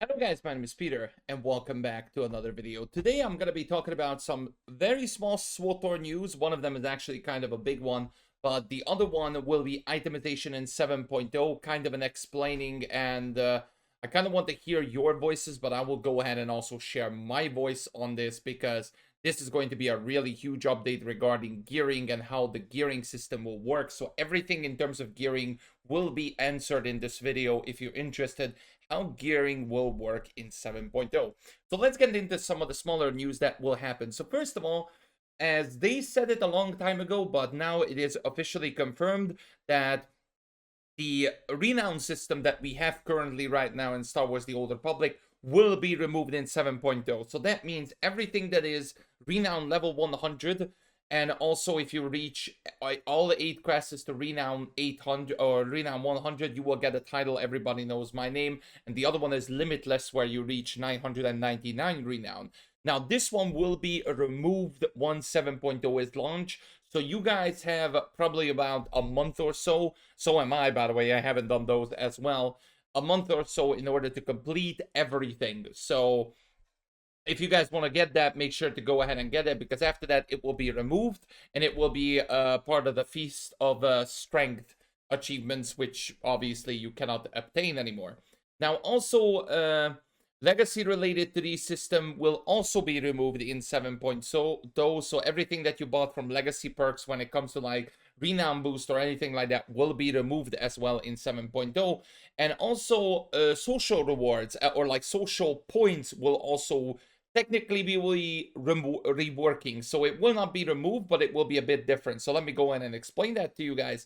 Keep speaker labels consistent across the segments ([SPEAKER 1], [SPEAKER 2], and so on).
[SPEAKER 1] Hello guys, my name is Peter and welcome back to another video. Today I'm going to be talking about some very small SWTOR news. One of them is actually kind of a big one, but the other one will be itemization in 7.0, kind of an explaining, and I kind of want to hear your voices, but I will go ahead and also share my voice on this because this is going to be a really huge update regarding gearing and how the gearing system will work. So everything in terms of gearing will be answered in this video if you're interested how gearing will work in 7.0. So let's get into some of the smaller news that will happen. So first of all, as they said it a long time ago, but now it is officially confirmed that the renown system that we have currently right now in Star Wars The Old Republic will be removed in 7.0. So that means everything that is renown level 100, and also if you reach all the 8 classes to renown 800 or renown 100, you will get a title Everybody Knows My Name. And the other one is limitless, where you reach 999 renown. Now this one will be removed once 7.0 is launched. So you guys have probably about a month or so. So am I, by the way. I haven't done those as well. A month or so in order to complete everything. So if you guys want to get that, make sure to go ahead and get it, because after that it will be removed and it will be part of the Feast of Strength achievements, which obviously you cannot obtain anymore. Now also legacy related to the system will also be removed in 7.0, so everything that you bought from legacy perks when it comes to like renown boost or anything like that will be removed as well in 7.0. And also social rewards or like social points will also technically be reworking. So it will not be removed, but it will be a bit different. So let me go in and explain that to you guys.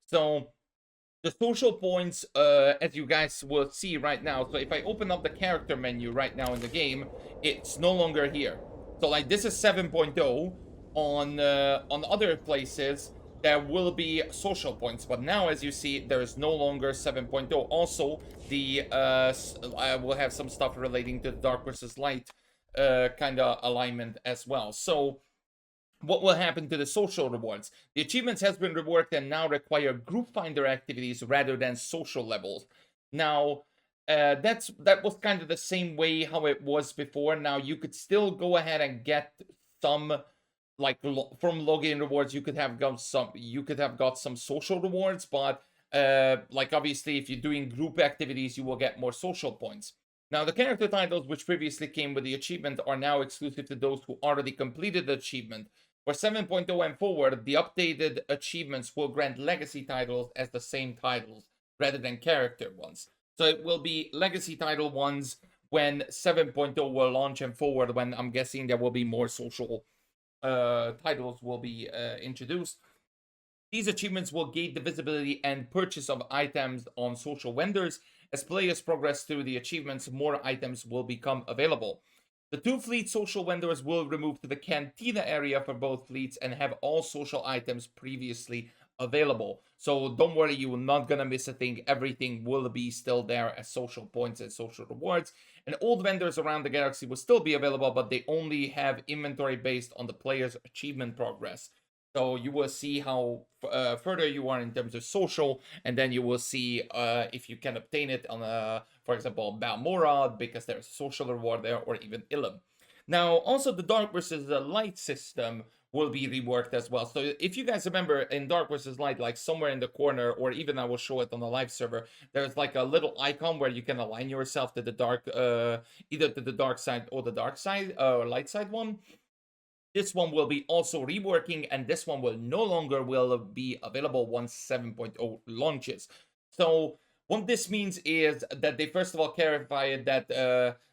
[SPEAKER 1] So the social points, as you guys will see right now, so if I open up the character menu right now in the game, it's no longer here. So like this is 7.0. On other places there will be social points, but now as you see there is no longer 7.0. Also the I will have some stuff relating to dark versus light kind of alignment as well. So what will happen to the social rewards? The achievements has been reworked and now require group finder activities rather than social levels. Now, that was kind of the same way how it was before. Now you could still go ahead and get some, like from login rewards. You could have got some social rewards, but like obviously if you're doing group activities, you will get more social points. Now, the character titles which previously came with the achievement are now exclusive to those who already completed the achievement. For 7.0 and forward, the updated achievements will grant legacy titles as the same titles rather than character ones. So it will be legacy title ones when 7.0 will launch and forward, when I'm guessing there will be more social titles will be introduced. These achievements will gate the visibility and purchase of items on social vendors. As players progress through the achievements, more items will become available. The 2 fleet social vendors will remove to the cantina area for both fleets and have all social items previously available. So don't worry, you are not gonna miss a thing. Everything will be still there as social points and social rewards. And old vendors around the galaxy will still be available, but they only have inventory based on the player's achievement progress. So you will see how further you are in terms of social, and then you will see if you can obtain it on, for example, Balmora, because there's a social reward there, or even Ilum. Now, also the Dark versus the Light system will be reworked as well. So if you guys remember in Dark versus Light, like somewhere in the corner, or even I will show it on the live server, there's like a little icon where you can align yourself to the dark, either to the dark side or the dark side, or light side one. This one will be also reworking, and this one will no longer will be available once 7.0 launches. So what this means is that they first of all clarified that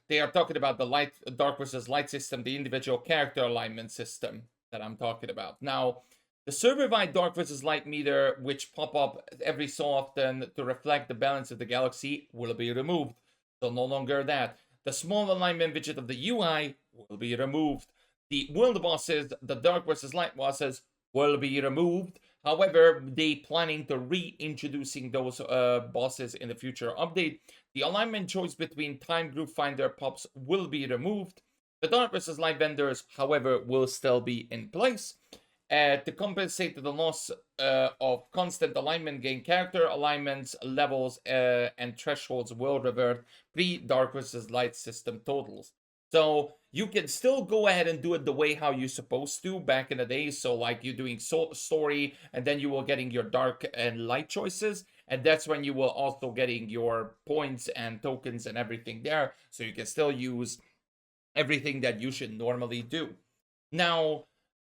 [SPEAKER 1] they are talking about the dark versus light system, the individual character alignment system that I'm talking about. Now, the server-wide dark versus light meter, which pop up every so often to reflect the balance of the galaxy, will be removed. So no longer that. The small alignment widget of the UI will be removed. The world bosses, the dark versus light bosses, will be removed. However, they planning to reintroducing those bosses in the future update. The alignment choice between time group finder pops will be removed. The dark versus light vendors, however, will still be in place. To compensate the loss of constant alignment gain, character alignments, levels, and thresholds will revert pre-Dark vs. Light system totals. So you can still go ahead and do it the way how you're supposed to back in the day. So like you're doing story, and then you will getting your dark and light choices, and that's when you will also getting your points and tokens and everything there. So you can still use everything that you should normally do. Now,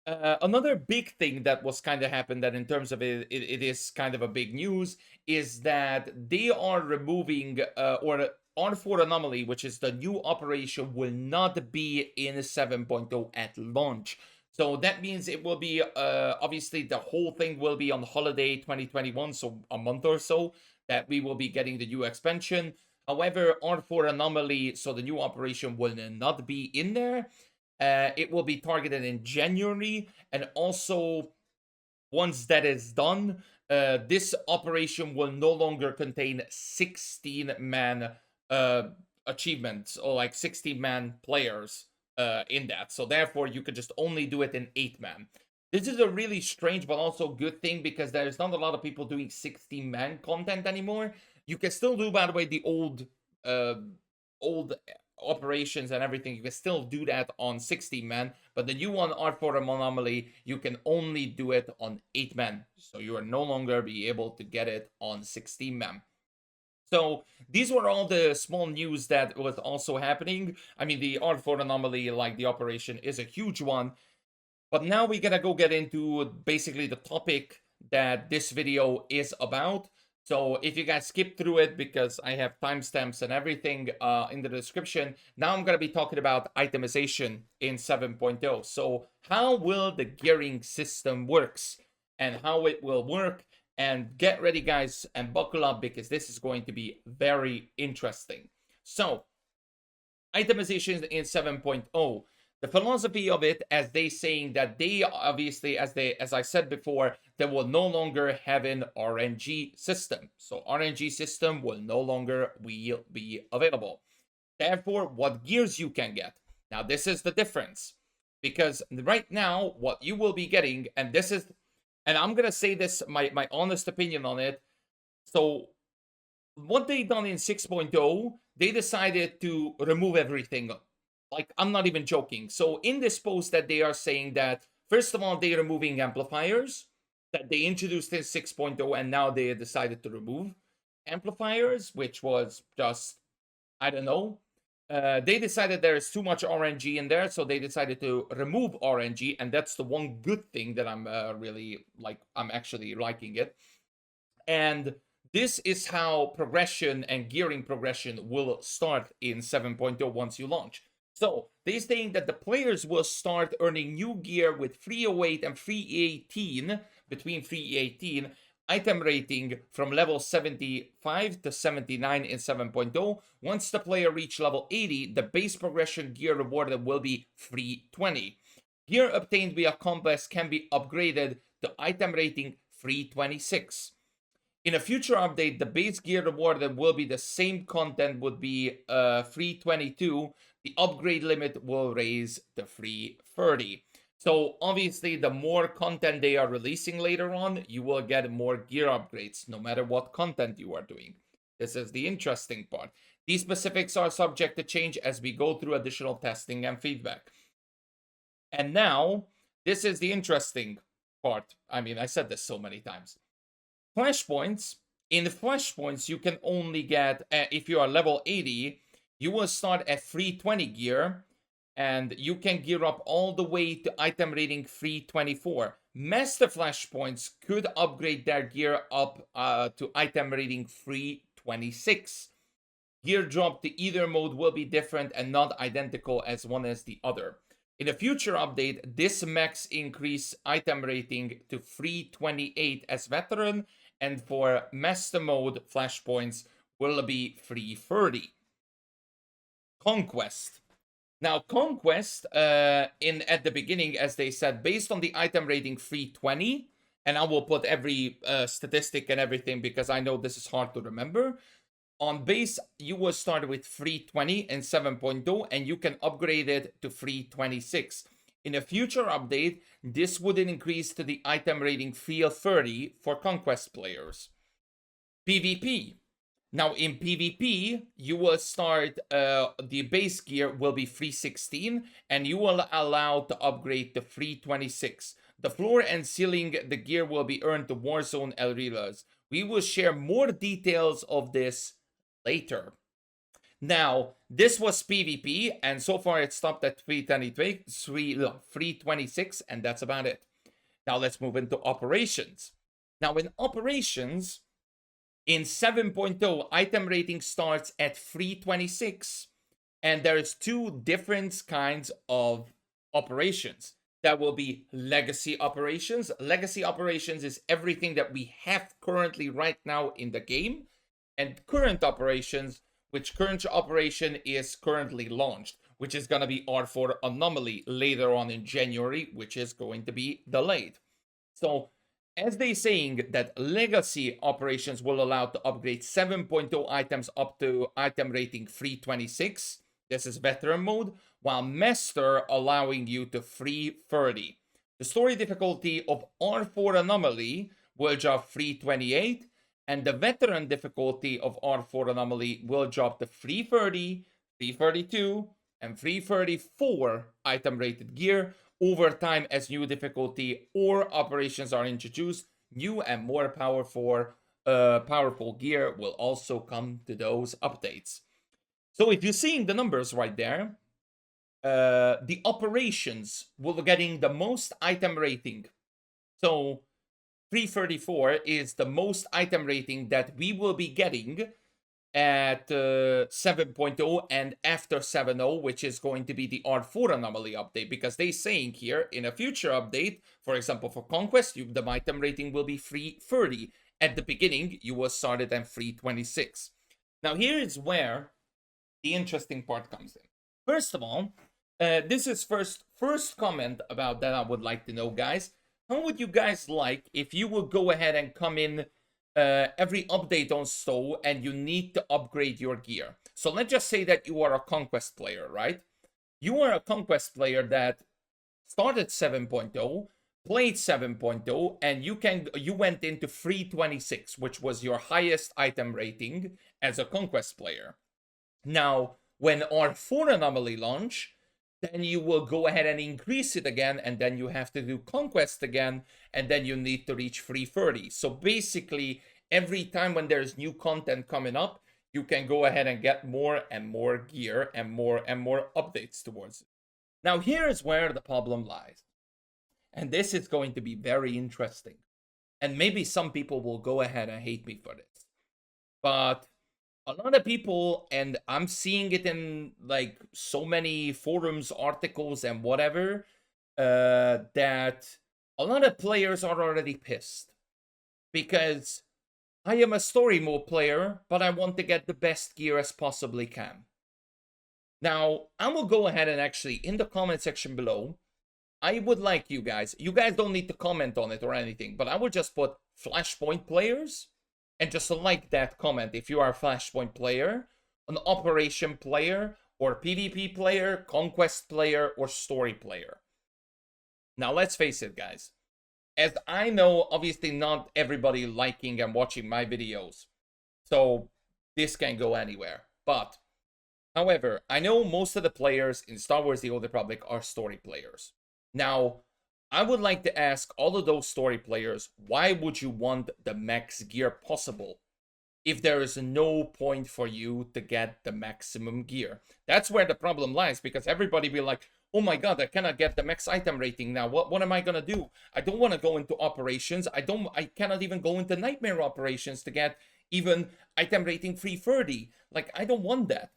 [SPEAKER 1] another big thing that was kind of happened that in terms of it is kind of a big news is that they are removing or R-4 anomaly, which is the new operation, will not be in 7.0 at launch. So that means it will be obviously the whole thing will be on holiday 2021, so a month or so that we will be getting the new expansion. However, R-4 anomaly, so the new operation will not be in there. It will be targeted in January, and also once that is done, this operation will no longer contain 16-man achievements or like 16-man players in that. So therefore, you could just only do it in 8-man. This is a really strange but also good thing because there's not a lot of people doing 16-man content anymore. You can still do, by the way, the old operations and everything. You can still do that on 16-man, but the new one, R-4 anomaly, you can only do it on 8-man. So you are no longer be able to get it on 16-man. So these were all the small news that was also happening. I mean, the R-4 anomaly, like the operation, is a huge one. But now we gotta go get into basically the topic that this video is about. So if you guys skip through it because I have timestamps and everything in the description, now I'm gonna be talking about itemization in 7.0. So how will the gearing system works and how it will work, and get ready guys and buckle up because this is going to be very interesting. So itemization in 7.0, the philosophy of it, as they saying that they obviously, as I said before, they will no longer have an RNG system. So RNG system will no longer be available. Therefore, what gears you can get. Now, this is the difference. Because right now, what you will be getting, and this is, and I'm gonna say this, my honest opinion on it. So what they done in 6.0, they decided to remove everything. Like, I'm not even joking. So in this post that they are saying that, first of all, they're removing amplifiers that they introduced in 6.0, and now they decided to remove amplifiers, which was just, I don't know. They decided there is too much RNG in there, so they decided to remove RNG, and that's the one good thing that I'm really, like, I'm actually liking it. And this is how progression and gearing progression will start in 7.0 once you launch. So they're saying that the players will start earning new gear with 308 and 318, between 318, item rating from level 75 to 79 in 7.0. Once the player reach level 80, the base progression gear rewarded will be 320. Gear obtained via combos can be upgraded to item rating 326. In a future update, the base gear rewarded will be the same content, would be 322. The upgrade limit will raise to 330. So obviously, the more content they are releasing later on, you will get more gear upgrades, no matter what content you are doing. This is the interesting part. These specifics are subject to change as we go through additional testing and feedback. And now, this is the interesting part. I mean, I said this so many times. Flashpoints. In the flashpoints, you can only get, if you are level 80, you will start at 320 gear, and you can gear up all the way to item rating 324. Master flashpoints could upgrade their gear up to item rating 326. Gear drop to either mode will be different and not identical as one as the other. In a future update, this max increase item rating to 328 as veteran, and for master mode flashpoints will be 330. Conquest. Now, Conquest, at the beginning, as they said, based on the item rating 320, and I will put every statistic and everything because I know this is hard to remember. On base, you will start with 320 and 7.0, and you can upgrade it to 326. In a future update, this would increase to the item rating 3 of 30 for Conquest players. PvP. Now in PvP, you will start, the base gear will be 316 and you will allow to upgrade to 326. The floor and ceiling, the gear will be earned to Warzone arenas. We will share more details of this later. Now, this was PvP, and so far it stopped at 326, and that's about it. Now let's move into operations. Now in operations, in 7.0, item rating starts at 326, and there's two different kinds of operations. That will be legacy operations. Legacy operations is everything that we have currently right now in the game, and current operations, which current operation is currently launched, which is going to be R-4 Anomaly later on in January, which is going to be delayed. So, as they're saying that legacy operations will allow to upgrade 7.0 items up to item rating 326. This is veteran mode, while master allowing you to 330. The story difficulty of R4 Anomaly will drop 328, and the veteran difficulty of R4 Anomaly will drop to 330, 332, and 334 item rated gear. Over time, as new difficulty or operations are introduced, new and more powerful gear will also come to those updates. So if you're seeing the numbers right there, the operations will be getting the most item rating. So 334 is the most item rating that we will be getting at 7.0 and after 7.0, which is going to be the R4 Anomaly update, because they're saying here in a future update, for example, for Conquest, the item rating will be 330. At the beginning, you will start it at 326. Now, here is where the interesting part comes in. First of all, this is first comment about that I would like to know, guys. How would you guys like if you would go ahead and come in every update on SWTOR and you need to upgrade your gear? So let's just say that you are a Conquest player, right? You are a Conquest player that started 7.0, played 7.0, and you went into 326, which was your highest item rating as a Conquest player. Now, when R4 Anomaly launch, then you will go ahead and increase it again, and then you have to do Conquest again, and then you need to reach 330. So basically, every time when there's new content coming up, you can go ahead and get more and more gear and more updates towards it. Now, here is where the problem lies. And this is going to be very interesting. And maybe some people will go ahead and hate me for this. But a lot of people, and I'm seeing it in like so many forums, articles, and whatever, that a lot of players are already pissed. Because I am a story mode player, but I want to get the best gear as possibly can. Now, I will go ahead and actually, in the comment section below, I would like you guys don't need to comment on it or anything, but I would just put Flashpoint players, and just like that comment if you are a Flashpoint player, an Operation player, or PvP player, Conquest player, or Story player. Now, let's face it, guys. As I know, obviously not everybody liking and watching my videos, so this can go anywhere. But, however, I know most of the players in Star Wars The Old Republic are Story players. Now, I would like to ask all of those story players, why would you want the max gear possible if there is no point for you to get the maximum gear? That's where the problem lies, because everybody be like, oh my god, I cannot get the max item rating now. What am I gonna do? I don't want to go into operations. I cannot even go into nightmare operations to get even item rating 330. Like, I don't want that.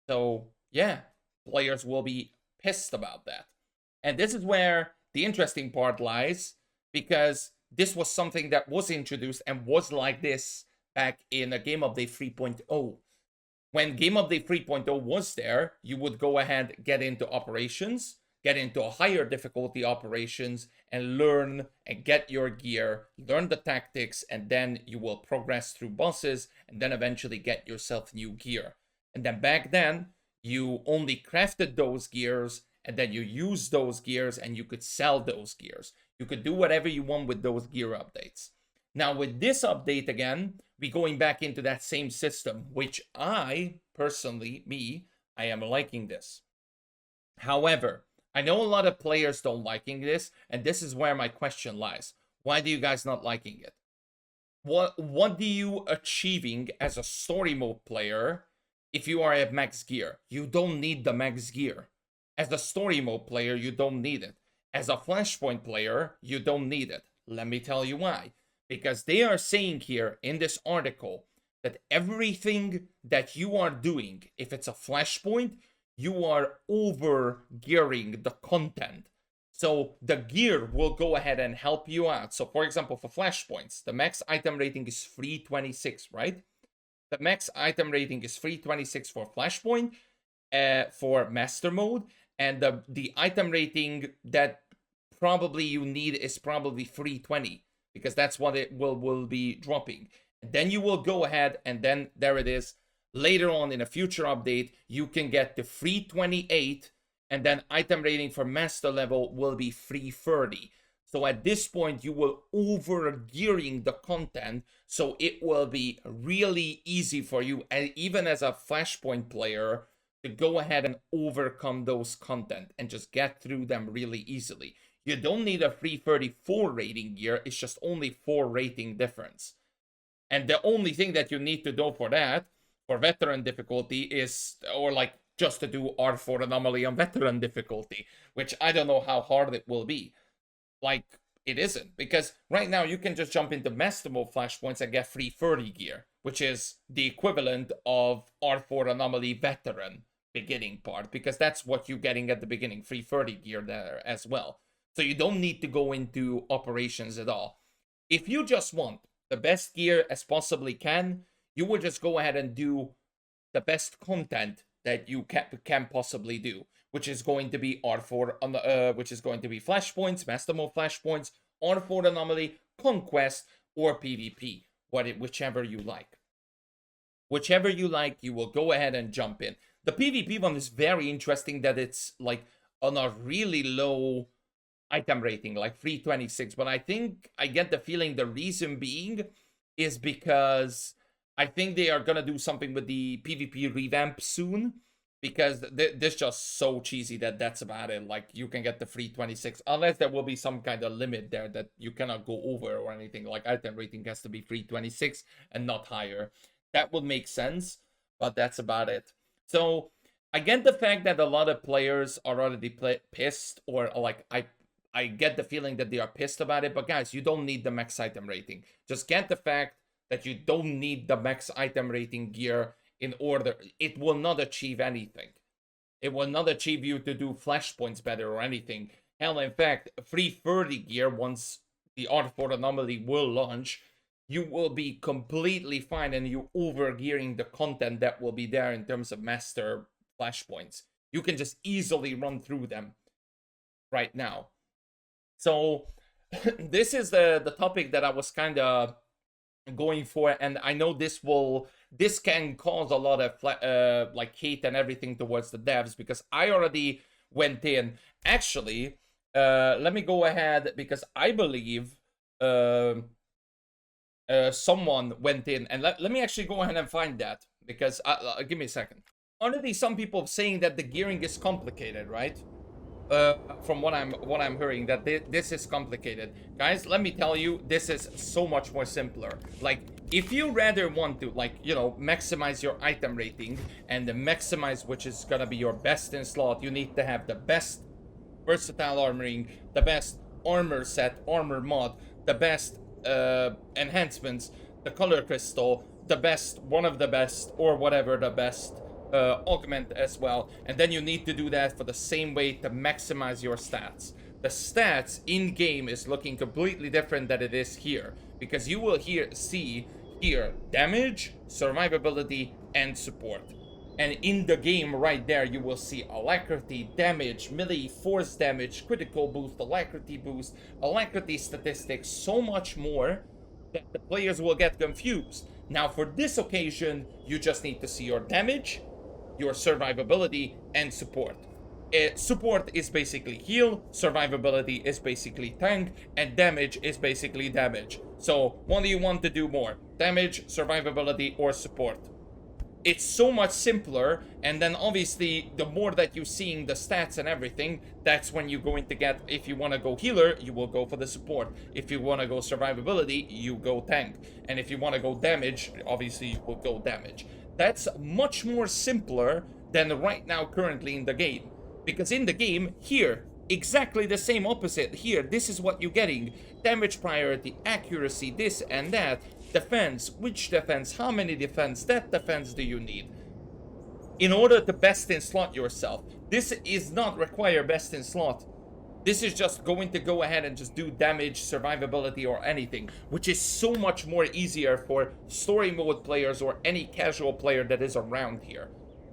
[SPEAKER 1] So, yeah, players will be pissed about that. And this is where the interesting part lies, because this was something that was introduced and was like this back in a Game Update 3.0. When Game Update 3.0 was there, you would go ahead, get into operations, get into a higher difficulty operations, and learn and get your gear, learn the tactics, and then you will progress through bosses, and then eventually get yourself new gear. And then back then, you only crafted those gears, and then you use those gears and you could sell those gears. You could do whatever you want with those gear updates. Now with this update again, we're going back into that same system, which I personally, I am liking this. However, I know a lot of players don't liking this, and this is where my question lies. Why do you guys not liking it? What do you achieving as a story mode player if you are at max gear? You don't need the max gear. As a story mode player, you don't need it. As a flashpoint player, you don't need it. Let me tell you why. Because they are saying here in this article that everything that you are doing, if it's a flashpoint, you are over gearing the content. So the gear will go ahead and help you out. So for example, for flashpoints, the max item rating is 326, right? The max item rating is 326 for flashpoint, for master mode, and the item rating that probably you need is probably 320, because that's what it will be dropping. And then you will go ahead, and then there it is. Later on in a future update, you can get the 328, and then item rating for master level will be 330. So at this point, you will over gearing the content, so it will be really easy for you, and even as a flashpoint player, to go ahead and overcome those content and just get through them really easily. You don't need a 334 rating gear, it's just only 4 rating difference. And the only thing that you need to do for that, for veteran difficulty, is, or like just to do R-4 anomaly on veteran difficulty, which I don't know how hard it will be. Like, it isn't, because right now you can just jump into master mode flashpoints and get 330 gear, which is the equivalent of R-4 anomaly veteran beginning part, because that's what you're getting at the beginning, 330 gear there as well. So you don't need to go into operations at all. If you just want the best gear as possibly can, you will just go ahead and do the best content that you can possibly do, which is going to be R4, which is going to be flashpoints, master mode flashpoints, R4 anomaly, conquest, or PvP, whichever you like. Whichever you like, you will go ahead and jump in. The PvP one is very interesting, that it's like on a really low item rating, like 326, but I think I get the feeling the reason being is because I think they are gonna do something with the PvP revamp soon, because this just so cheesy that that's about it. Like, you can get the 326 unless there will be some kind of limit there that you cannot go over or anything, like item rating has to be 326 and not higher. That would make sense, but that's about it. So I get the fact that a lot of players are already pissed, or like I get the feeling that they are pissed about it, but guys, you don't need the max item rating. Just get the fact that you don't need the max item rating gear in order. It will not achieve anything. It will not achieve you to do flashpoints better or anything. Hell, in fact, 330 gear, once the R-4 anomaly will launch, you will be completely fine, and you over gearing the content that will be there in terms of master flashpoints. You can just easily run through them right now. So this is the topic that I was kind of going for, and I know this can cause a lot of like hate and everything towards the devs, because I already went in. Actually, let me go ahead, because I believe someone went in, and let me actually go ahead and find that, because give me a second. Already some people saying that the gearing is complicated, right? From what I'm hearing, that this is complicated. Guys, let me tell you, this is so much more simpler. Like, if you rather want to, like, you know, maximize your item rating and maximize which is gonna be your best in slot, you need to have the best versatile armoring, the best armor set, armor mod, the best enhancements, the color crystal, the best, one of the best, or whatever, the best augment as well, and then you need to do that for the same way to maximize your stats. The stats in game is looking completely different than it is here, because you will see here damage, survivability, and support. And in the game right there, you will see alacrity, damage, melee, force damage, critical boost, alacrity statistics, so much more that the players will get confused. Now for this occasion, you just need to see your damage, your survivability, and support. Support is basically heal, survivability is basically tank, and damage is basically damage. So what do you want to do more? Damage, survivability, or support? It's so much simpler, and then obviously the more that you're seeing the stats and everything, that's when you're going to get, if you want to go healer, you will go for the support. If you want to go survivability, you go tank. And if you want to go damage, obviously you will go damage. That's much more simpler than right now currently in the game. Because in the game, here, exactly the same opposite. Here, this is what you're getting. Damage priority, accuracy, this and that. Defense, which defense, how many defense, that defense do you need? In order to best in slot yourself. This is not require best in slot. This is just going to go ahead and just do damage, survivability, or anything. Which is so much more easier for story mode players or any casual player that is around here.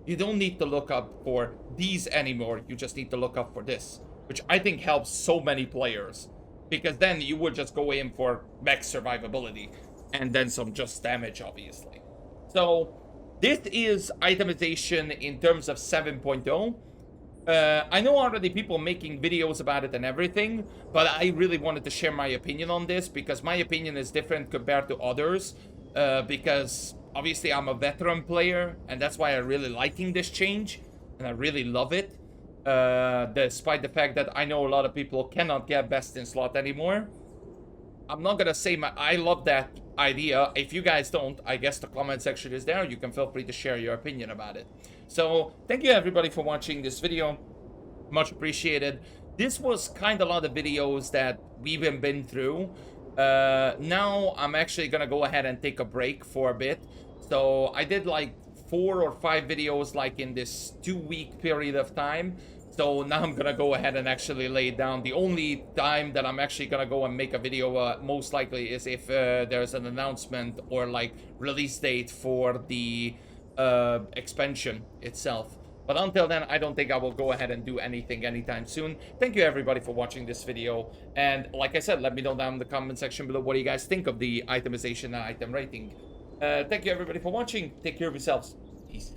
[SPEAKER 1] You don't need to look up for these anymore, you just need to look up for this. Which I think helps so many players. Because then you would just go in for max survivability. And then some just damage, obviously. So, this is itemization in terms of 7.0. I know already people making videos about it and everything, but I really wanted to share my opinion on this, because my opinion is different compared to others. Because, obviously, I'm a veteran player, and that's why I'm really liking this change, and I really love it. Despite the fact that I know a lot of people cannot get best in slot anymore. I'm not gonna say I love that idea. If you guys don't, I guess the comment section is there. You can feel free to share your opinion about it. So, thank you everybody for watching this video. Much appreciated. This was kind of a lot of videos that we've been through. Now, I'm actually gonna go ahead and take a break for a bit. So, I did like 4 or 5 videos like in this 2-week period of time. So now I'm gonna go ahead and actually lay it down. The only time that I'm actually gonna go and make a video most likely is if there's an announcement or like release date for the expansion itself. But until then, I don't think I will go ahead and do anything anytime soon. Thank you everybody for watching this video. And like I said, let me know down in the comment section below what do you guys think of the itemization and item rating. Thank you everybody for watching. Take care of yourselves. Peace.